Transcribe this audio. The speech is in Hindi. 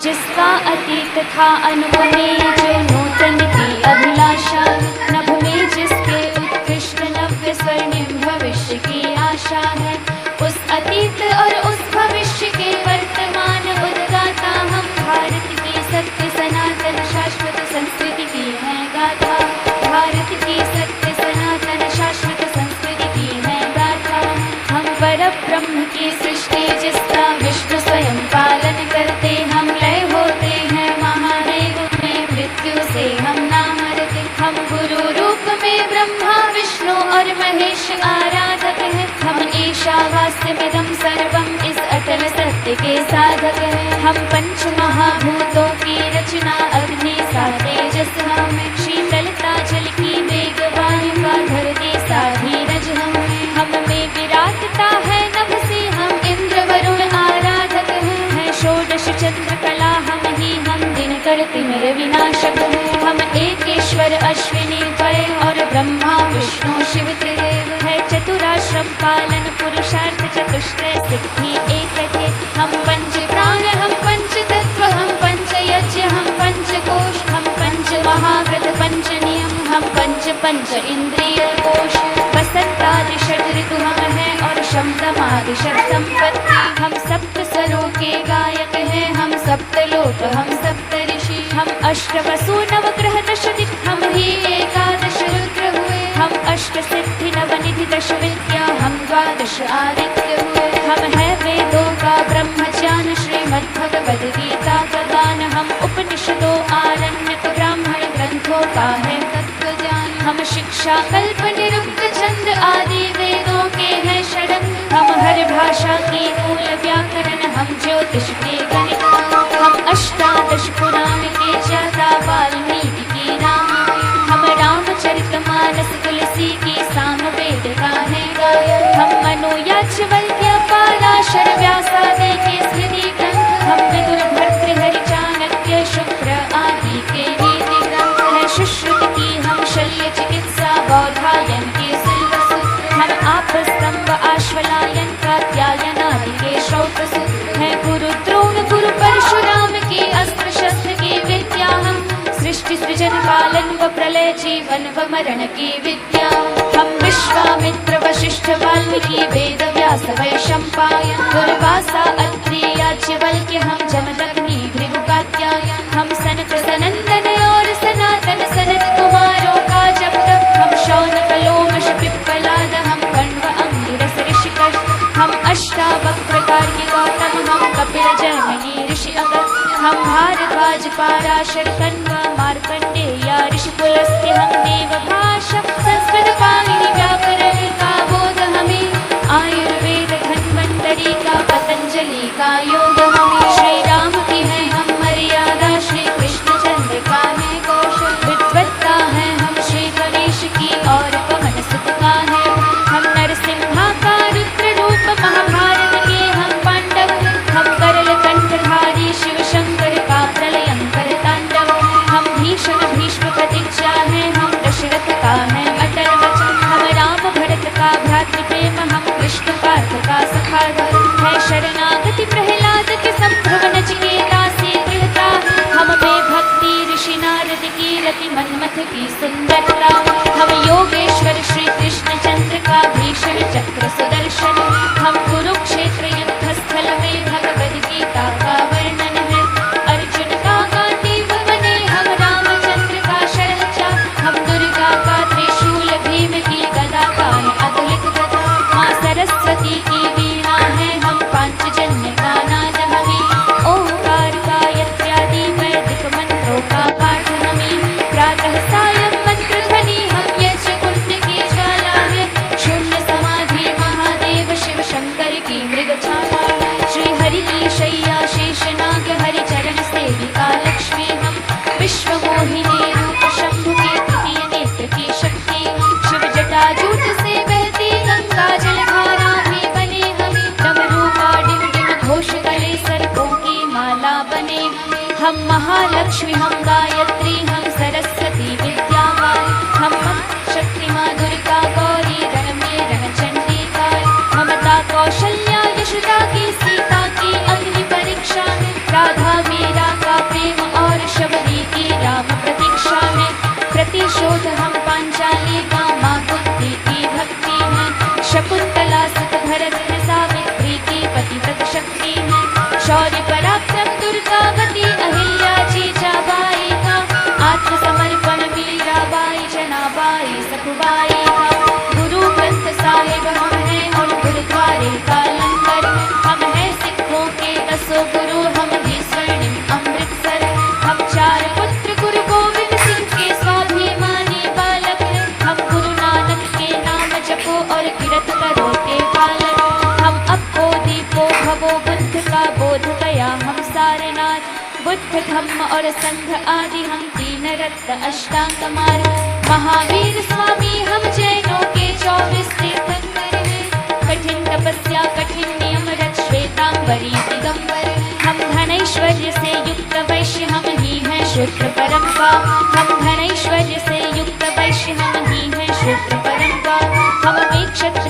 जिसका अतीत था अनुपमेय, जो नूतन की अभिलाषा, नभ में जिसके उत्कृष्ट नव्य स्वर्णिम भविष्य की आशा है, उस अतीत और उस भविष्य के वर्तमान उद्गाता हम भारत की सत्य सनातन शाश्वत संस्कृति की है गाथा। भारत की सत्य सनातन शाश्वत संस्कृति की है गाथा। हम परब्रह्म की सृष्टि जिसका विष्णु स्वयं पालन करते, हम लय होते हैं महादेव में, मृत्यु से हम ना मरते। हम गुरु रूप में ब्रह्मा विष्णु और महेश आराधक हैं, हम ईशावास्यमिदं सर्वम इस अटल सत्य के साधक हैं। हम पंच महाभूतों की रचना, अग्नि सा तेजस हमें, शीतलता जल की वेगवान का धरती सा धीरज हम में विराटता है नभ से, हम इंद्र वरुण आराधक हैं। षोडश चंद्र कला हम ही, हम दिन करते मेरे विनाशक हैं। हम एकेश्वर अश्विनी द्वय और ब्रह्मा विष्णु शिव त्रिदेव है। चतुराश्रम पालन पुरुषार्थ चतुष्टय सिद्धि एक थे। हम पंच प्राण, हम पंच तत्व, हम पंच यज्ञ, हम पंच कोश, हम पंच महाव्रत पंच नियम, हम पंच इंद्रिय कोश। बसंतादि षड ऋतु हम हैं और शमदमादि षड संपत्ति। हम सप्त स्वरों के गायक हैं, हम सप्त लोक, हम सप्त ऋषि। हम अष्ट वसु नवग्रह दश दिक्, हम ही एकादश रुद्र हुए। हम अष्ट सिद्धि नवनिधि दश विद्या, हम द्वादश आदित्य हुए। हम है वेदों का ब्रह्मज्ञान, श्रीमद् भगवद गीता का गान। हम उपनिषदों आरण्यक ब्राह्मण ग्रंथों का है तत्वज्ञान। हम शिक्षा कल्प निरुक्त छंद आदि वेदों के हैं शरण। हम हर भाषा की मूल व्याकरण, हम ज्योतिष के गणित। हम अष्टादश पुराण के ज्ञाता, वाल्मीकि की रामायण। हम रामचरितमानस तुलसी की सामवेद का है गायन। हम मनु याज्ञवल्क्य पराशर व्यासादि के स्मृति ग्रंथ। हम विदुर भर्तृहरि चाणक्य शुक्र आदि के नीति ग्रंथ है। सुश्रुत की हम शल्य चिकित्सा, बौधायन के सिल्वसूत्र। हम आपस्तंभ आश्वलायन कात्यायन आदि के श्रौतसूत्र है। गुरु द्रोण गुरु परशुराम की अस्त्र शस्त्र की विद्या। हम सृष्टि सृजन पालन व प्रलय जीवन व मरण की विद्या। हम विश्वामित्र वशिष्ठ वाल्मीकि वेद व्यास वैशंपायन। दुर्वासा अत्रि याज्ञवल्क्य, हम जमदग्नि भृगु कात्यायन। हम सनक सनंदन और सनातन सनत कुमारों का जप तप। हम शौनक लोमश पिप्पलाद, हम कण्व अंगिरस ऋषिकेश। हम अष्टावक्र की गौतम, हम कपिल जैमिनी ऋषि अगस्त्य। हम भारद्वाज पाराशर कण्व मार्कंडेय ऋषि पुलस्त्य। हम देव भाषा संस्कृत पाणिनि व्याकरण का बोध हमें। आयुर्वेद धन्वंतरी का पतंजलि का योग हमें। श्री राम की है हम मर्यादा, श्री कृष्ण चंद्र का है कौशल। विद्वत्ता है हम श्री गणेश की और पवन सुत का है। हम नरसिम्हा का रुद्र रूप, महाभारत के हम पांडव। हम करल कंठधारी शिव शंकर का प्रलयंकर तांडव। हम भीषण भीष्म प्रतीक्षा है, हम दशरथ का है अटल वचन। हम राम भरत का भ्रातृ प्रेम, हम कृष्ण पार्थ का सखा धर्म है। शरणागति प्रहलाद के संभव नचिकेता से दृढ़ता। हम में भक्ति ऋषि नारद की रति, मनमथ की सुंदरता। हम योगेश्वर श्री कृष्ण चंद्र का भीषण चक्र सुदर्शन। हम कुरुक्षेत्र युद्ध स्थल में भगवद गीता का वर्णन है। अर्जुन का गांडीव बने, हम रामचंद्र का शरचा। हम दुर्गा का त्रिशूल, भीम की गदा का है अतुलित गदा। माँ सरस्वती की वीणा है, हम पांचजन्य का नाद हमें। ओंकार गायत्र्यादि वैदिक मंत्रों का पाठ हमें। प्रातः सायं मंत्र ध्वनि, हम यज्ञ कुंड की ज्वाला है। शून्य समाधि महादेव शिव शंकर की मृगछाला। श्री हरि की शैया शेषनाग, हरि चरण सेविका लक्ष्मी। हम विश्व मोहिनी रूप, शंभु के तृतीय नेत्र की शक्ति। शिव जटाजूट से बहती गंगा जलधारा भी बने हमें। डमरू का डिम डिम घोष गले, सर्पों की माला बने। हम महालक्ष्मी, हम गायत्री, हम सरस्वती विद्यावान। हम शक्ति माँ दुर्गा गौरी, रण में रणचंडी काल। ममता कौशल्या यशोदा की, सीता की अग्नि परीक्षा। राधा मीरा शोध हम पांचाली का, माँ कुंती की भक्ति है। शकुंतला सुत भरत है, सावित्री की पति तक शक्ति है। शौर्य पराक्रम दुर्गावती, अहिल्या जीजाबाई का। आत्मसमर्पण मीराबाई, जनाबाई सखुबाई का। गुरु ग्रंथ साहिब हम हैं और गुरुद्वारे का लंगर। हम हैं सिखों के 10 गुरु, हम ही स्वर्णिम अमृतसर। हम 4 पुत्र गुरु गोविंद सिंह के स्वाभिमानी बालक हैं। हम गुरु नानक के नाम जपो और किरत करो के पालक। हम अप्पो दीपो भवो बुद्ध का बोध गया हम सारनाथ। बुद्ध धम्म और संघ आदि हम 3 रत्न अष्टांग मार्ग। महावीर स्वामी हम जैनों के 24 तीर्थंकर हैं। कठिन तपस्या कठिन नियम रत श्वेतांबरी दिगंबर। हम धनैश्वर्य से युक्त वैश्य, हम ही हैं शूद्र परंपा। हम धनैश्वर्य से युक्त वैश्य, हम ही हैं शूद्र परंपा। हम एक क्षत्रिय